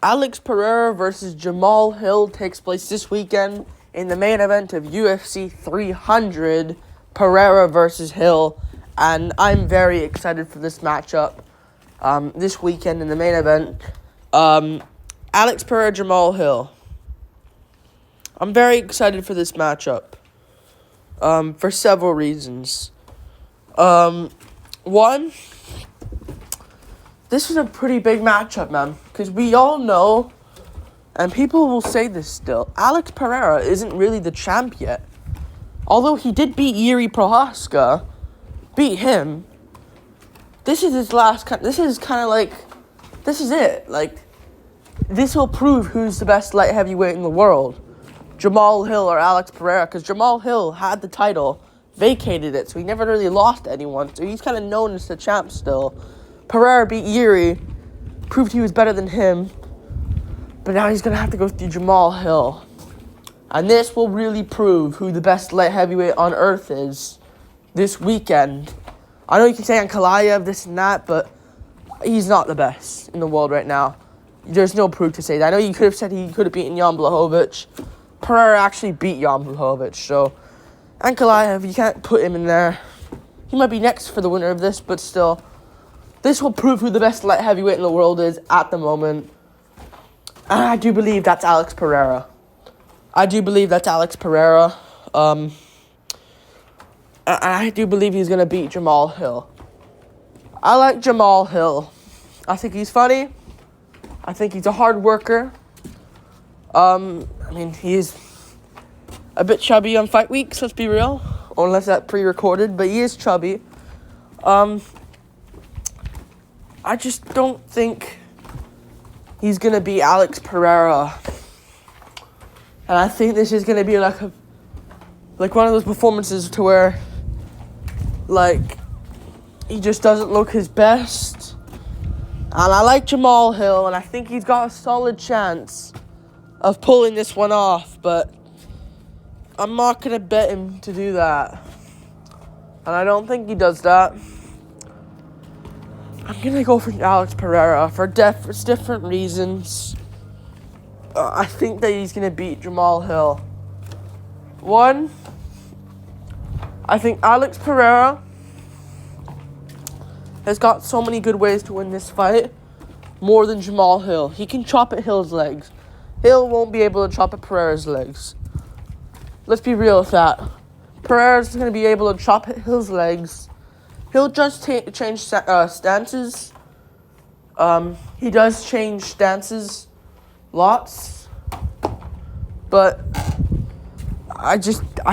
Alex Pereira versus Jamahal Hill takes place this weekend in the main event of UFC 300, Pereira versus Hill, and I'm very excited for this matchup this weekend in the main event. Alex Pereira, Jamahal Hill. I'm very excited for this matchup for several reasons. One, this is a pretty big matchup, man, because we all know, and people will say this still, Alex Pereira isn't really the champ yet. Although he did beat Yuri Prohaska, beat him, this is his last, this is it. Like, this will prove who's the best light heavyweight in the world. Jamahal Hill or Alex Pereira, because Jamahal Hill had the title, vacated it, so he never really lost to anyone, so he's kind of known as the champ still. Pereira beat Yuri, proved he was better than him, but now he's going to have to go through Jamahal Hill. And this will really prove who the best light heavyweight on earth is this weekend. I know you can say Ankalaev, this and that, but he's not the best in the world right now. There's no proof to say that. I know you could have said he could have beaten Jan Blachowicz. Pereira actually beat Jan Blachowicz, so Ankalaev, you can't put him in there. He might be next for the winner of this, but still, this will prove who the best light heavyweight in the world is at the moment. And I do believe that's Alex Pereira. I do believe he's going to beat Jamahal Hill. I like Jamahal Hill. I think he's funny. I think he's a hard worker. He's a bit chubby on fight weeks, let's be real. Unless that's pre-recorded, but he is chubby. I just don't think he's going to beat Alex Pereira. And I think this is going to be like one of those performances to where, like, he just doesn't look his best. And I like Jamahal Hill, and I think he's got a solid chance of pulling this one off, but I'm not going to bet him to do that. And I don't think he does that. I'm going to go for Alex Pereira for different reasons. I think that he's going to beat Jamahal Hill. One, I think Alex Pereira has got so many good ways to win this fight, more than Jamahal Hill. He can chop at Hill's legs. Hill won't be able to chop at Pereira's legs. Let's be real with that. Pereira's going to be able to chop at Hill's legs. He'll just change stances. He does change stances lots. But I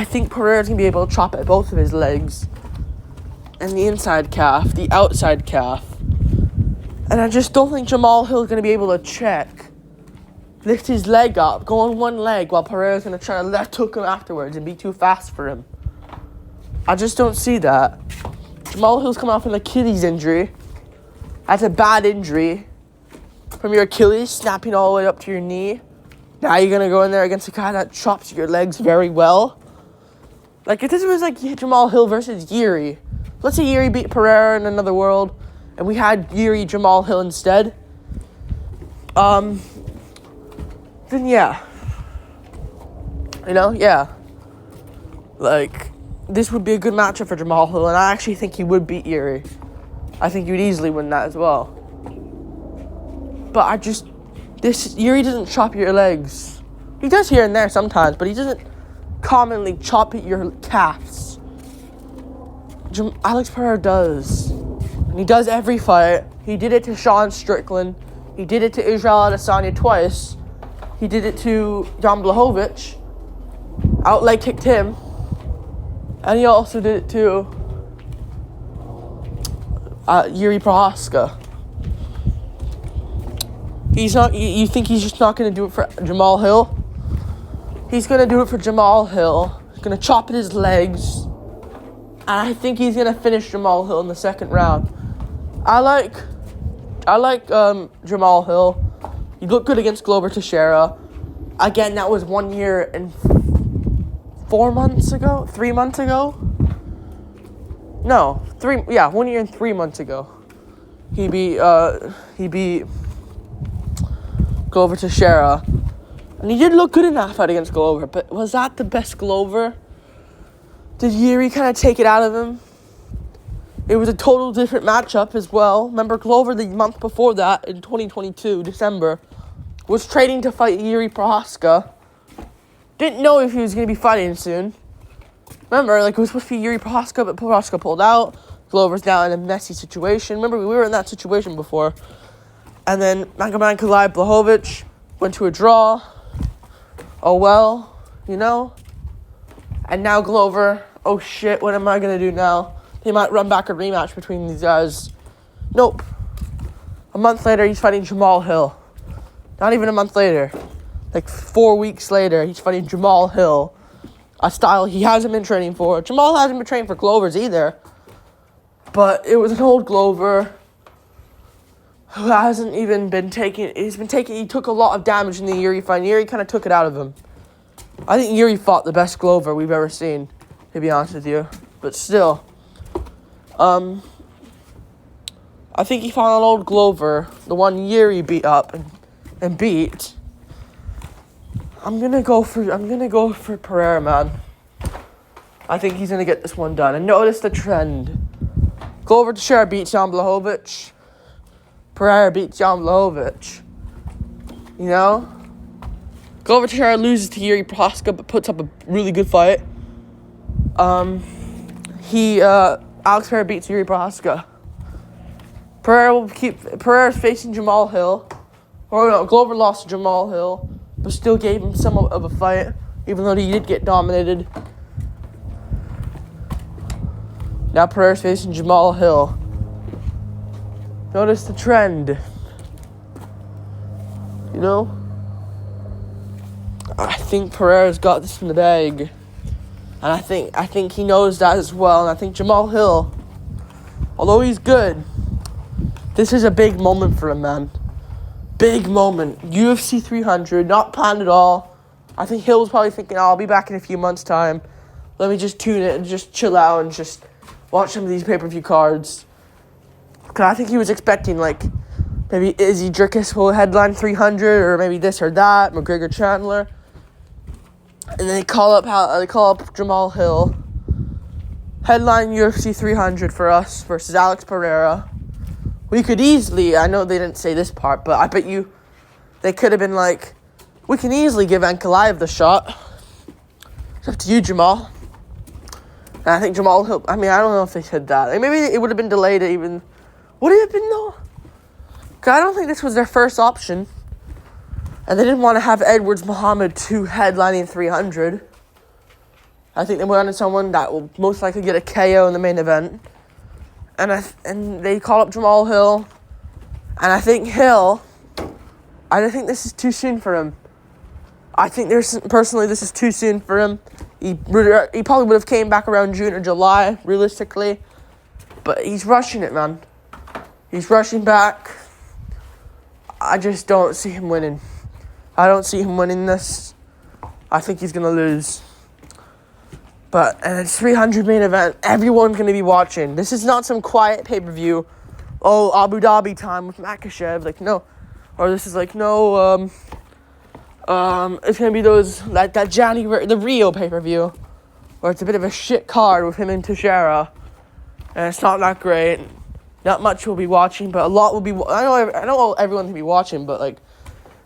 think Pereira's going to be able to chop at both of his legs. And the inside calf, the outside calf. And I just don't think Jamahal Hill is going to be able to lift his leg up, go on one leg, while Pereira's going to try to left hook him afterwards and be too fast for him. I just don't see that. Jamahal Hill's coming off an Achilles injury. That's a bad injury. From your Achilles, snapping all the way up to your knee. Now you're going to go in there against a guy that chops your legs very well. Like, if this was like Jamahal Hill versus Yuri. Let's say Yuri beat Pereira in another world, and we had Yuri Jamahal Hill instead. Then yeah. Like, this would be a good matchup for Jamahal Hill, and I actually think he would beat Yuri. I think he would easily win that as well. But Yuri doesn't chop your legs. He does here and there sometimes, but he doesn't commonly chop at your calves. Alex Pereira does. And he does every fight. He did it to Sean Strickland. He did it to Israel Adesanya twice. He did it to Jan Blachowicz. Outleg kicked him. And he also did it to Yuri Prohaska. You think he's just not going to do it for Jamahal Hill? He's going to do it for Jamahal Hill. He's going to chop at his legs. And I think he's going to finish Jamahal Hill in the second round. I like Jamahal Hill. He looked good against Glover Teixeira. Again, that was 1 year and 3 months ago. 1 year and 3 months ago. He beat Glover Teixeira. And he did look good in that fight against Glover, but was that the best Glover? Did Yuri kind of take it out of him? It was a total different matchup as well. Remember, Glover the month before that, in 2022, December, was training to fight Yuri Prochazka. Didn't know if he was going to be fighting soon. Remember, like, it was supposed to be Yuri Prochazka, but Prochazka pulled out. Glover's now in a messy situation. Remember, we were in that situation before. And then Magomed Ankalaev Blachowicz went to a draw. Oh, well, you know. And now Glover, oh, shit, what am I going to do now? They might run back a rematch between these guys. Nope. A month later, he's fighting Jamahal Hill. Not even a month later. Like 4 weeks later, he's fighting Jamahal Hill. A style he hasn't been training for. Jamahal hasn't been training for Glover's either. But it was an old Glover who hasn't even been taking... He took a lot of damage in the Yuri fight. Yuri kind of took it out of him. I think Yuri fought the best Glover we've ever seen, to be honest with you. But still... I think he fought an old Glover, the one Yuri beat up and beat. I'm gonna go for Pereira, man. I think he's gonna get this one done. And notice the trend. Glover Teixeira beats Jan Blachowicz. Pereira beats Jan Blachowicz. You know? Glover Teixeira loses to Yuri Prochazka but puts up a really good fight. Alex Pereira beats Yuri Prochazka. Pereira's facing Jamahal Hill. Or no, Glover lost to Jamahal Hill, but still gave him somewhat of a fight, even though he did get dominated. Now Pereira's facing Jamahal Hill. Notice the trend. You know? I think Pereira's got this in the bag. And I think he knows that as well. And I think Jamahal Hill, although he's good, this is a big moment for him, man. Big moment. UFC 300, not planned at all. I think Hill was probably thinking, I'll be back in a few months' time. Let me just tune it and just chill out and just watch some of these pay-per-view cards. Because I think he was expecting, like, maybe Izzy Drickus will headline 300, or maybe this or that, McGregor Chandler. And then they call up Jamahal Hill, headline UFC 300 for us versus Alex Pereira. We could easily, I know they didn't say this part, but I bet you they could have been like, we can easily give Ankalaev the shot. It's up to you, Jamal. And I think Jamahal Hill, I mean, I don't know if they said that. Maybe it would have been delayed even. Would it have been though? Because I don't think this was their first option. And they didn't want to have Edwards Muhammad 2 headlining 300. I think they wanted someone that will most likely get a KO in the main event. And they call up Jamahal Hill. And I think this is too soon for him. I think this is too soon for him. He probably would have came back around June or July, realistically. But he's rushing it, man. He's rushing back. I just don't see him winning. I don't see him winning this. I think he's going to lose. And it's 300 main event. Everyone's going to be watching. This is not some quiet pay-per-view. Oh, Abu Dhabi time with Makhachev. Like, no. Or this is like, no, it's going to be the Rio pay-per-view. Where it's a bit of a shit card with him and Teixeira. And it's not that great. Not much will be watching, but a lot will be... I know everyone will be watching, but, like,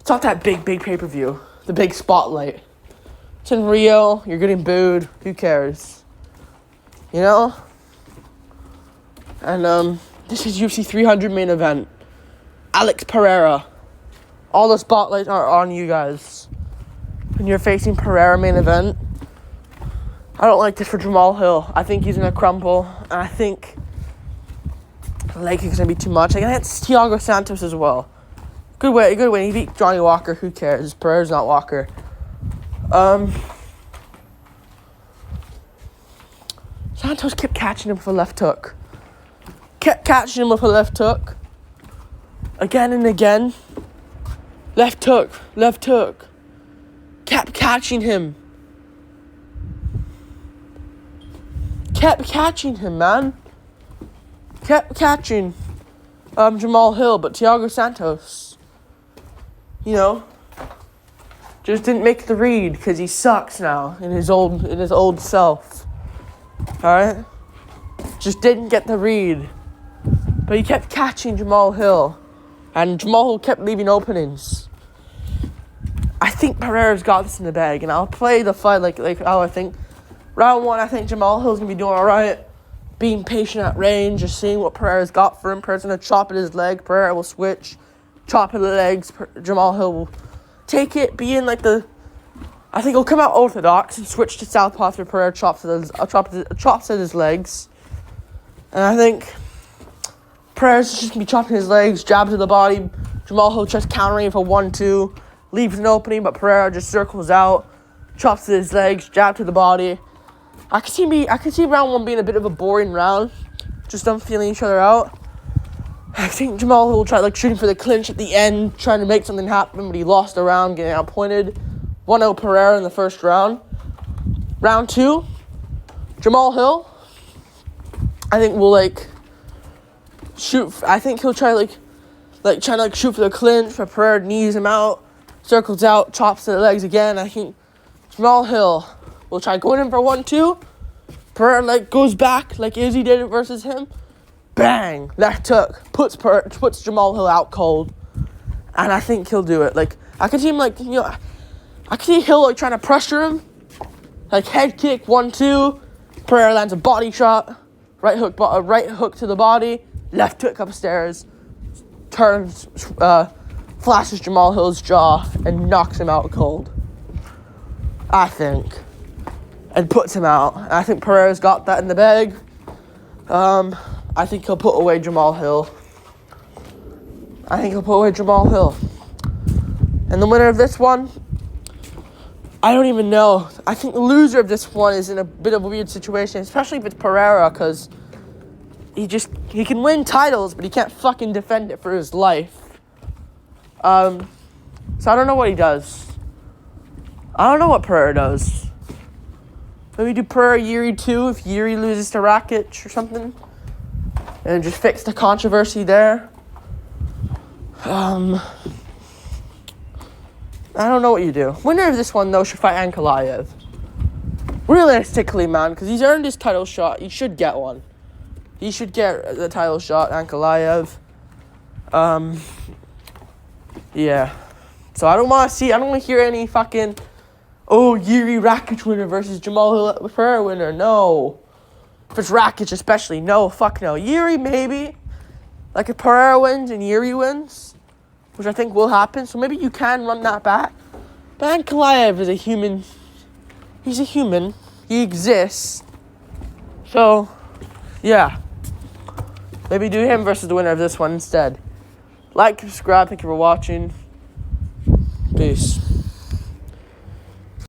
it's not that big pay-per-view. The big spotlight. It's in Rio. You're getting booed. Who cares? You know? And, this is UFC 300 main event. Alex Pereira. All the spotlights are on you guys. And you're facing Pereira main event. I don't like this for Jamahal Hill. I think he's going to crumple. And I think the leg kick's going to be too much. It's Thiago Santos as well. Good win. He beat Johnny Walker. Who cares? Pereira's not Walker. Santos kept catching him with a left hook. Again and again. Left hook. Kept catching him. Kept catching him, man. Kept catching Jamahal Hill, but Thiago Santos you know, just didn't make the read because he sucks now in his old self. All right, just didn't get the read, but he kept catching Jamahal Hill, and Jamahal Hill kept leaving openings. I think Pereira's got this in the bag, and I'll play the fight like how I think. Round 1, I think Jamahal Hill's gonna be doing all right, being patient at range, just seeing what Pereira's got for him. Pereira's gonna chop at his leg. Pereira will switch, chop at the legs. Jamahal Hill will take it, be in like the. I think he'll come out orthodox and switch to southpaw after Pereira chops at his legs. And I think Pereira's just gonna be chopping his legs, jab to the body. Jamahal Hill just countering for 1-2, leaves an opening, but Pereira just circles out, chops at his legs, jab to the body. I could see round 1 being a bit of a boring round, just them feeling each other out. I think Jamahal Hill will try shooting for the clinch at the end, trying to make something happen, but he lost the round, getting outpointed. 1-0 Pereira in the first round. Round 2, Jamahal Hill, I think will shoot. I think he'll try trying to shoot for the clinch, but Pereira knees him out, circles out, chops to the legs again. I think Jamahal Hill will try going in for 1-2. Pereira goes back like Izzy did it versus him. Bang! Left hook puts Jamahal Hill out cold, and I think he'll do it. I could see him I could see Hill trying to pressure him, head kick 1-2. Pereira lands a body shot, right hook to the body, left hook upstairs, turns, flashes Jamahal Hill's jaw and knocks him out cold. I think. And puts him out. I think Pereira's got that in the bag. I think he'll put away Jamahal Hill. And the winner of this one, I don't even know. I think the loser of this one is in a bit of a weird situation, especially if it's Pereira, because he can win titles, but he can't fucking defend it for his life. So I don't know what he does. I don't know what Pereira does. Maybe do Pereira Yuri 2 if Yuri loses to Rakic or something. And just fix the controversy there. I don't know what you do. Winner of this one, though, should fight Ankalaev. Realistically, man, because he's earned his title shot. He should get one. He should get the title shot, Ankalaev. Yeah. So I don't want to hear any fucking... Yuri Rakic winner versus Jamahal Hill Pereira winner. No. If it's Rakic especially, no. Fuck no. Yuri maybe. If Pereira wins and Yuri wins, which I think will happen, so maybe you can run that back. But Ankalaev is a human. He's a human. He exists. So, yeah. Maybe do him versus the winner of this one instead. Like, subscribe. Thank you for watching. Peace.